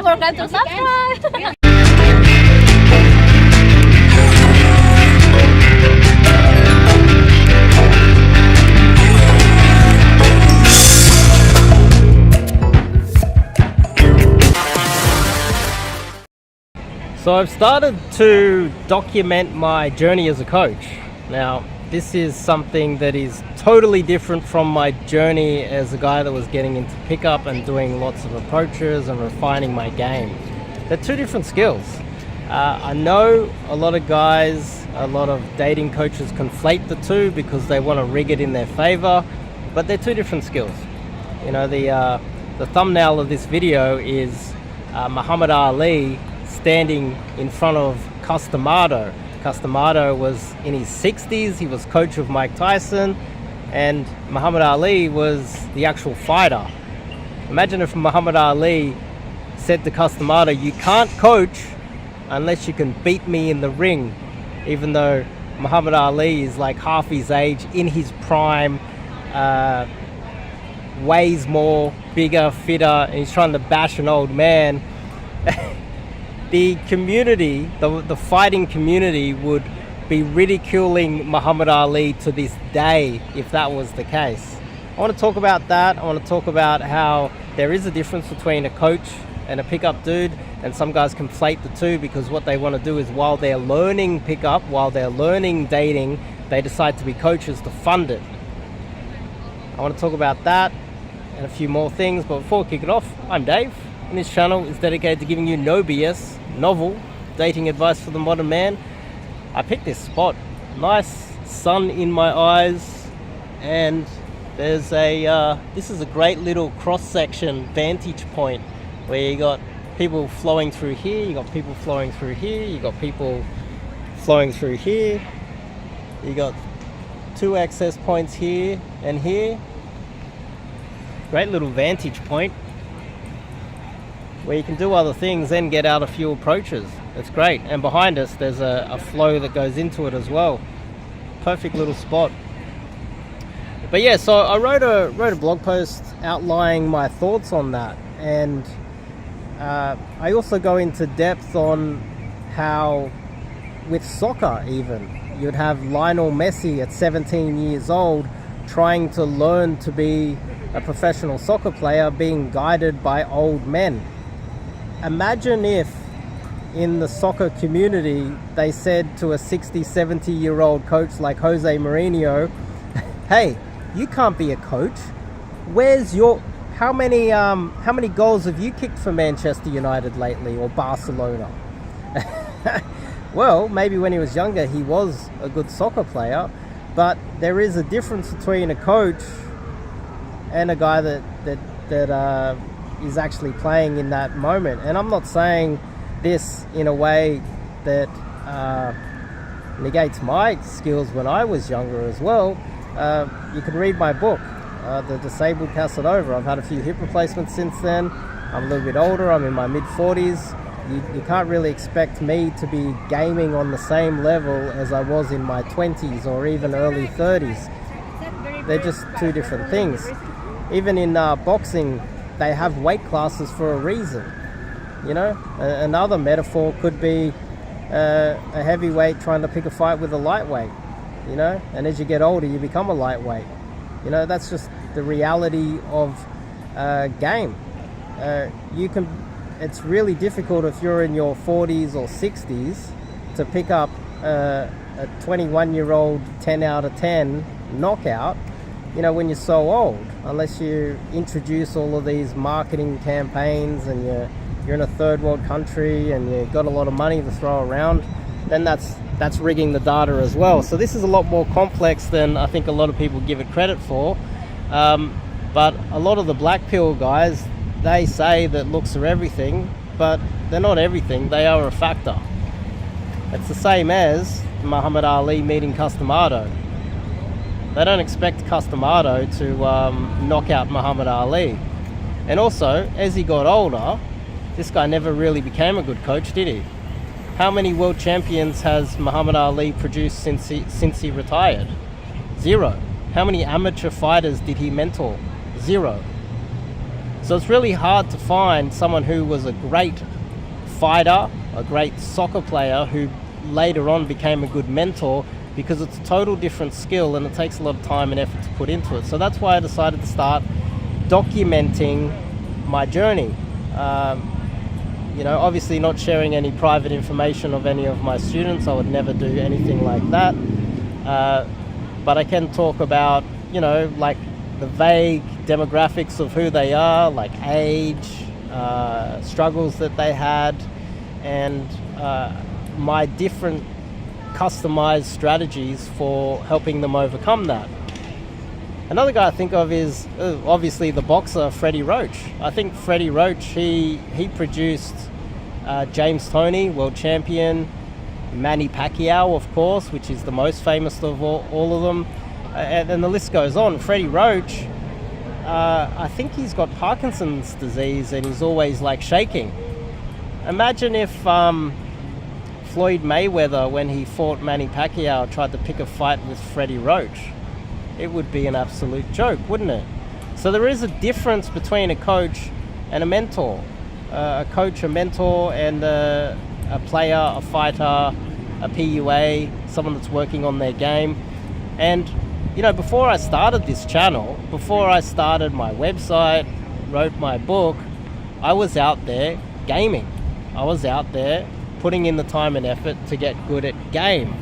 forget to subscribe. So I've started to document my journey as a coach. Now, this is something that is totally different from my journey as a guy that was getting into pickup and doing lots of approaches and refining my game. They're two different skills. I know a lot of guys, a lot of dating coaches conflate the two because they want to rig it in their favor, but they're two different skills. You know, the thumbnail of this video is Muhammad Ali standing in front of Customado. Customado was in his 60s, he was coach of Mike Tyson, and Muhammad Ali was the actual fighter. Imagine if Muhammad Ali said to Customado, "You can't coach unless you can beat me in the ring," even though Muhammad Ali is like half his age, in his prime, weighs more, bigger, fitter, and he's trying to bash an old man. The community, the fighting community, would be ridiculing Muhammad Ali to this day if that was the case. I want to talk about that. I want to talk about how there is a difference between a coach and a pickup dude, and some guys conflate the two because what they want to do is, while they're learning pickup, while they're learning dating, they decide to be coaches to fund it. I want to talk about that and a few more things, but before we kick it off, I'm Dave, and this channel is dedicated to giving you no BS, novel dating advice for the modern man. I picked this spot, nice sun in my eyes, and there's this is a great little cross-section vantage point where you got people flowing through here, you got people flowing through here, you got people flowing through here, you got two access points here and here. Great little vantage point where you can do other things and get out a few approaches. It's great. And behind us there's a flow that goes into it as well. Perfect little spot. But yeah, so I wrote a blog post outlining my thoughts on that, and I also go into depth on how with soccer even, you'd have Lionel Messi at 17 years old trying to learn to be a professional soccer player, being guided by old men. Imagine if in the soccer community they said to a 60, 70-year-old coach like Jose Mourinho, "Hey, you can't be a coach. Where's your how many goals have you kicked for Manchester United lately, or Barcelona?" Well, maybe when he was younger he was a good soccer player, but there is a difference between a coach and a guy that is actually playing in that moment. And I'm not saying this in a way that negates my skills when I was younger as well. You can read my book, The Disabled Casanova. I've had a few hip replacements since then. I'm a little bit older, I'm in my mid-40s. You can't really expect me to be gaming on the same level as I was in my 20s or even early 30s. They're just two different things. Even in boxing, they have weight classes for a reason. You know, another metaphor could be a heavyweight trying to pick a fight with a lightweight. You know, and as you get older, you become a lightweight. You know, that's just the reality of game. It's really difficult if you're in your 40s or 60s to pick up a 21-year-old 10 out of 10 knockout, you know, when you're so old, unless you introduce all of these marketing campaigns and you're in a third world country and you've got a lot of money to throw around, then that's rigging the data as well. So this is a lot more complex than I think a lot of people give it credit for. But a lot of the black pill guys, they say that looks are everything, but they're not everything, they are a factor. It's the same as Muhammad Ali meeting Customado. They don't expect Customado to knock out Muhammad Ali. And also, as he got older, this guy never really became a good coach, did he? How many world champions has Muhammad Ali produced since he retired? 0. How many amateur fighters did he mentor? 0. So it's really hard to find someone who was a great fighter, a great soccer player, who later on became a good mentor, because it's a total different skill and it takes a lot of time and effort to put into it. So that's why I decided to start documenting my journey. Obviously not sharing any private information of any of my students. I would never do anything like that. But I can talk about, like the vague demographics of who they are, like age, struggles that they had, and my different customized strategies for helping them overcome that. Another guy I think of is obviously the boxer Freddie Roach. I think Freddie Roach, he produced James Toney, world champion, Manny Pacquiao, of course, which is the most famous of all of them, and the list goes on. Freddie Roach, I think he's got Parkinson's disease and he's always like shaking. Imagine if Floyd Mayweather, when he fought Manny Pacquiao, tried to pick a fight with Freddie Roach. It would be an absolute joke, wouldn't it? So there is a difference between a coach and a mentor. A coach, a mentor, and a player, a fighter, a PUA, someone that's working on their game. And, before I started this channel, before I started my website, wrote my book, I was out there gaming. I was out there putting in the time and effort to get good at game.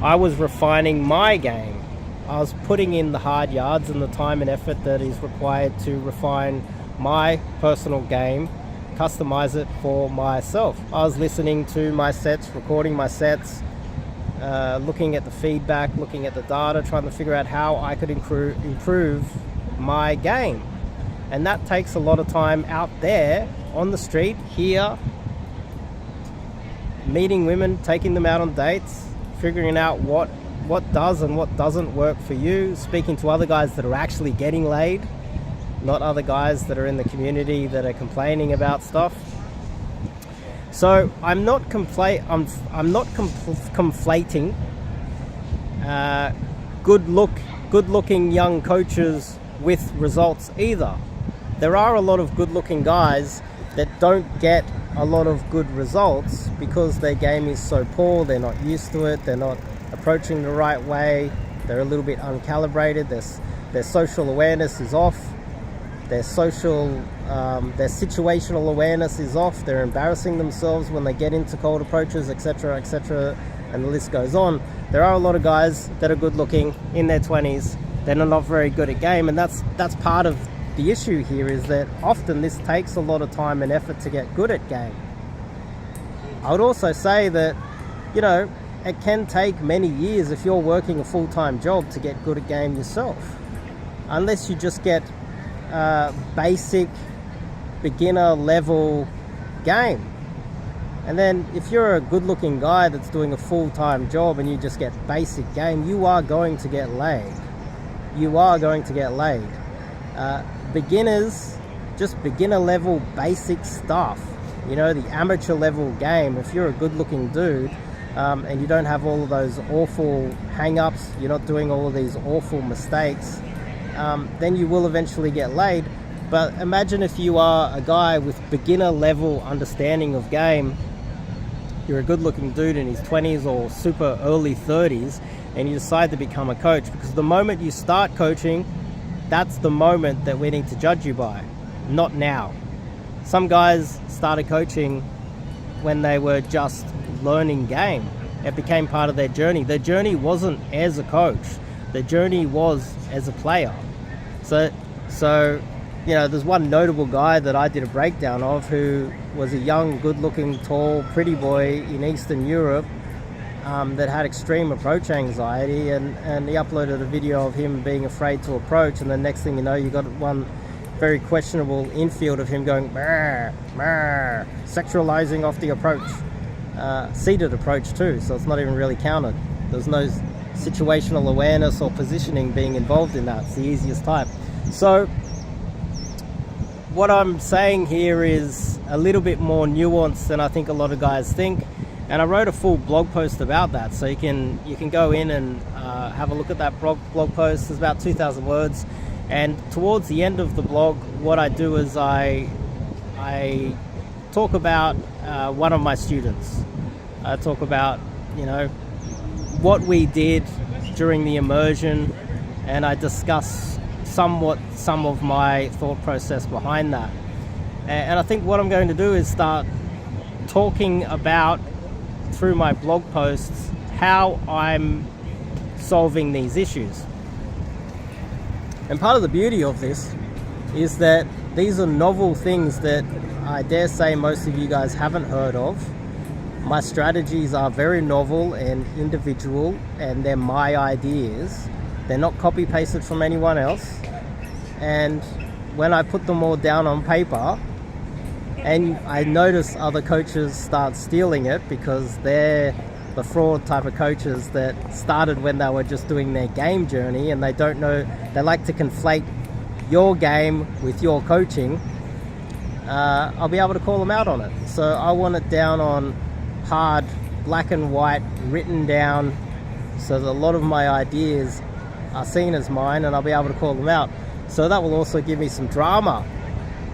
I was refining my game. I was putting in the hard yards and the time and effort that is required to refine my personal game, customize it for myself. I was listening to my sets, recording my sets, looking at the feedback, looking at the data, trying to figure out how I could improve my game. And that takes a lot of time out there on the street, here, meeting women, taking them out on dates, figuring out what does and what doesn't work for you, speaking to other guys that are actually getting laid, not other guys that are in the community that are complaining about stuff. So I'm not conflating good-looking young coaches with results either. There are a lot of good-looking guys that don't get a lot of good results because their game is so poor, they're not used to it, they're not approaching the right way, they're a little bit uncalibrated, their social awareness is off, their situational awareness is off, they're embarrassing themselves when they get into cold approaches, etc., etc., and the list goes on. There are a lot of guys that are good looking in their 20s, they're not very good at game, and that's part of the issue here, is that often this takes a lot of time and effort to get good at game. I would also say that, it can take many years if you're working a full-time job to get good at game yourself, unless you just get basic beginner level game. And then if you're a good-looking guy that's doing a full-time job and you just get basic game, you are going to get laid. Beginners, just beginner level basic stuff, the amateur level game. If you're a good-looking dude and you don't have all of those awful hang-ups, you're not doing all of these awful mistakes, then you will eventually get laid. But imagine if you are a guy with beginner level understanding of game, you're a good looking dude in his 20s or super early 30s, and you decide to become a coach, because the moment you start coaching, that's the moment that we need to judge you by, not now. Some guys started coaching when they were just learning game. It became part of their journey. Their journey wasn't as a coach. Their journey was as a player. So there's one notable guy that I did a breakdown of who was a young, good-looking, tall, pretty boy in Eastern Europe that had extreme approach anxiety, and he uploaded a video of him being afraid to approach, and the next thing you know, you got one very questionable infield of him going "Brr, brr," sexualizing off the approach, seated approach too, so it's not even really counted. There's no situational awareness or positioning being involved in that. It's the easiest type. So what I'm saying here is a little bit more nuanced than I think a lot of guys think, and I wrote a full blog post about that, so you can go in and have a look at that blog post. It's about 2,000 words, And towards the end of the blog, what I do is I talk about one of my students. I talk about, you know, what we did during the immersion, and I discuss some of my thought process behind that. And I think what I'm going to do is start talking about, through my blog posts, how I'm solving these issues. And part of the beauty of this is that these are novel things that I dare say most of you guys haven't heard of. My strategies are very novel and individual, and they're my ideas. They're not copy pasted from anyone else. And when I put them all down on paper, and I notice other coaches start stealing it because they're the fraud type of coaches that started when they were just doing their game journey, and they don't know, they like to conflate your game with your coaching, I'll be able to call them out on it. So I want it down on hard, black and white, written down, so that a lot of my ideas are seen as mine, and I'll be able to call them out. So that will also give me some drama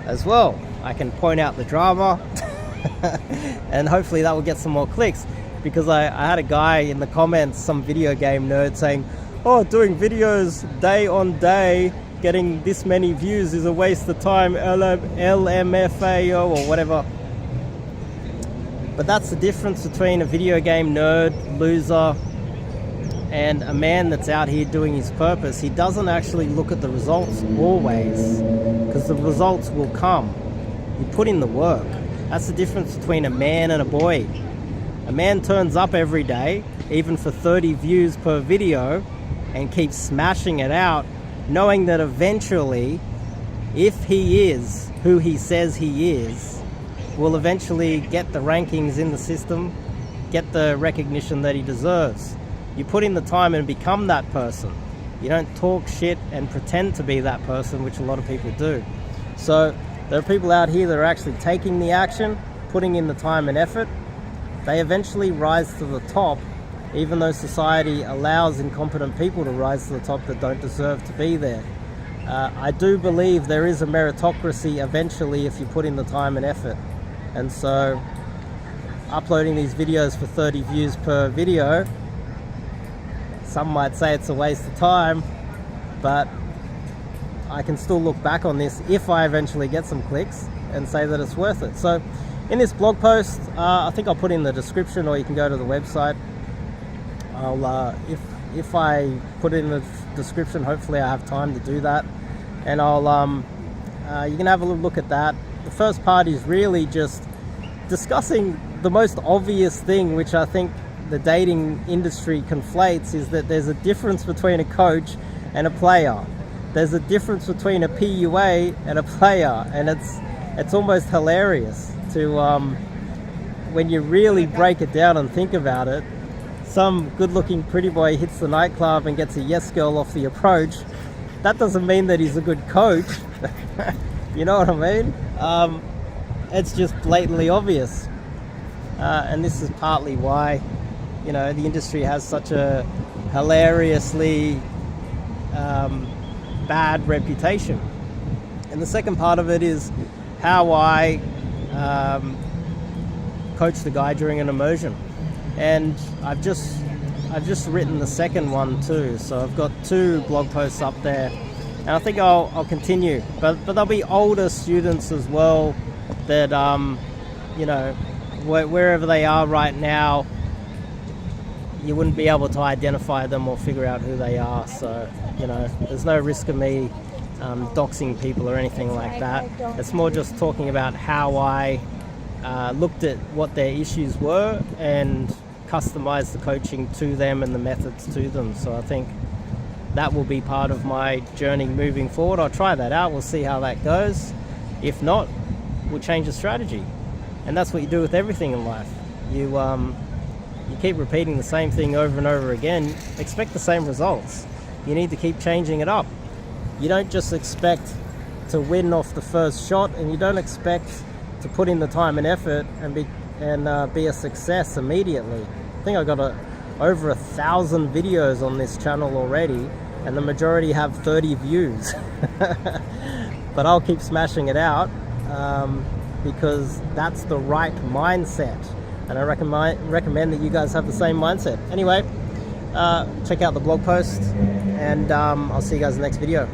as well. I can point out the drama and hopefully that will get some more clicks, because I had a guy in the comments, some video game nerd, saying, oh, doing videos day on day, getting this many views is a waste of time, LMFAO or whatever. But that's the difference between a video game nerd, loser, and a man that's out here doing his purpose. He doesn't actually look at the results always, because the results will come. You put in the work. That's the difference between a man and a boy. A man turns up every day, even for 30 views per video, and keeps smashing it out, knowing that eventually, if he is who he says he is, will eventually get the rankings in the system, get the recognition that he deserves. You put in the time and become that person. You don't talk shit and pretend to be that person, which a lot of people do. So there are people out here that are actually taking the action, putting in the time and effort. They eventually rise to the top, even though society allows incompetent people to rise to the top that don't deserve to be there. I do believe there is a meritocracy eventually if you put in the time and effort. And so uploading these videos for 30 views per video, some might say it's a waste of time, but I can still look back on this if I eventually get some clicks and say that it's worth it. So in this blog post, I think I'll put in the description, or you can go to the website. I'll if I put it in the description, hopefully I have time to do that, and I'll you can have a little look at that. The first part is really just discussing the most obvious thing, which I think the dating industry conflates, is that there's a difference between a coach and a player. There's a difference between a PUA and a player, and it's almost hilarious to when you really break it down and think about it. Some good-looking pretty boy hits the nightclub and gets a yes girl off the approach. That doesn't mean that he's a good coach. You know what I mean? It's just blatantly obvious. And this is partly why, you know, the industry has such a hilariously bad reputation. And the second part of it is how I coach the guy during an immersion. And I've just written the second one too, so I've got 2 blog posts up there, and I think I'll continue. But there'll be older students as well that you know, wherever they are right now, you wouldn't be able to identify them or figure out who they are. So, you know, there's no risk of me doxing people or anything like that. It's more just talking about how I looked at what their issues were and customized the coaching to them and the methods to them. So I think that will be part of my journey moving forward. I'll try that out. We'll see how that goes. If not, we'll change the strategy. And that's what you do with everything in life. You keep repeating the same thing over and over again, expect the same results. You need to keep changing it up. You don't just expect to win off the first shot, and you don't expect to put in the time and effort and be a success immediately. I think I got over 1,000 videos on this channel already, and the majority have 30 views. But I'll keep smashing it out because that's the right mindset, and I recommend that you guys have the same mindset. Anyway, check out the blog post, and I'll see you guys in the next video.